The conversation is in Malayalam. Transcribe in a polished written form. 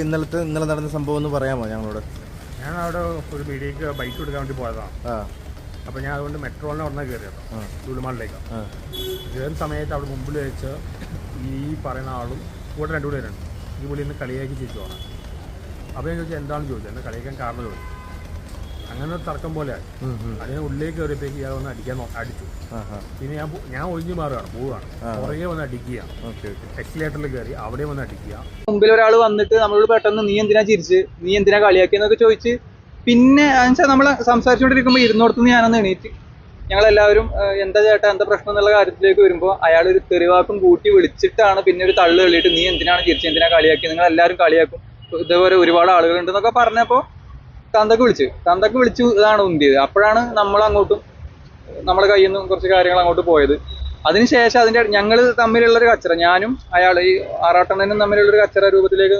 ഇന്നലെ നടന്ന സംഭവം ഒന്ന് പറയാമോ ഞങ്ങളോട്? ഞാൻ അവിടെ ഒരു മീഡിയക്ക് ബൈക്ക് എടുക്കാൻ വേണ്ടി പോയതാണ്. അപ്പോൾ ഞാൻ അതുകൊണ്ട് മെട്രോളിനെ ഉടനെ കയറിയത് ലുലുമാളിലേക്ക്. കയറുന്ന സമയത്ത് അവിടെ മുമ്പിൽ വെച്ച് ഈ പറയുന്ന ആളും കൂടെ രണ്ടു പേരുണ്ട്. ഈ പുള്ളി ഇന്ന് കളിയാക്കി ചിരിച്ചുവാണ്. അപ്പോൾ ഞാൻ ചോദിച്ചാൽ എന്താണെന്ന് ചോദിച്ചത്, എന്നെ കളിയാക്കാൻ കാരണം ചോദിച്ചു. അങ്ങനെ ഒരു തർക്കം പോലെയായി. അതിന് ഉള്ളിലേക്ക് കയറിയപ്പോഴേക്ക് ഇയാൾ വന്ന് അടിച്ചു. പിന്നെ ഞാൻ ഒഴിഞ്ഞു മാറുകയാണ്, പോവുകയാണ്. പുറകെ വന്ന് അടിക്കുകയാണ്. എക്സിലേറ്ററിൽ കയറി അവിടെ വന്ന് അടിക്കുക. മുമ്പിൽ ഒരാൾ വന്നിട്ട് നമ്മളോട് പെട്ടെന്ന് നീ എന്തിനാ ചിരിച്ച്, നീ എന്തിനാ കളിയാക്കിയെന്നൊക്കെ ചോദിച്ച്, പിന്നെ എന്നുവെച്ചാൽ നമ്മൾ സംസാരിച്ചുകൊണ്ടിരിക്കുമ്പോൾ ഇരുന്നോടത്തുനിന്ന് ഞാനൊന്ന് എണീറ്റ് ഞങ്ങളെല്ലാവരും എന്താ ചേട്ടാ എന്താ പ്രശ്നം എന്നുള്ള കാര്യത്തിലേക്ക് വരുമ്പോൾ അയാൾ ഒരു തെറിവാക്കും കൂട്ടി വിളിച്ചിട്ടാണ് പിന്നെ ഒരു തള്ളു തള്ളിയിട്ട് നീ എന്തിനാണ് ചിരിച്ച്, എന്തിനാ കളിയാക്കി, നിങ്ങൾ എല്ലാവരും കളിയാക്കും, ഇതേപോലെ ഒരുപാട് ആളുകളുണ്ടെന്നൊക്കെ പറഞ്ഞപ്പോൾ തന്തക്ക് വിളിച്ചു ഇതാണ് ഉന്തിയത്. അപ്പോഴാണ് നമ്മളങ്ങോട്ടും നമ്മുടെ കയ്യിൽ നിന്നും കുറച്ച് കാര്യങ്ങൾ അങ്ങോട്ട് പോയത്. അതിനുശേഷം ഞങ്ങൾ തമ്മിലുള്ളൊരു കച്ചറ, ഞാനും അയാൾ ഈ ആറാട്ടണ്ണനും തമ്മിലുള്ളൊരു കച്ചറ രൂപത്തിലേക്ക്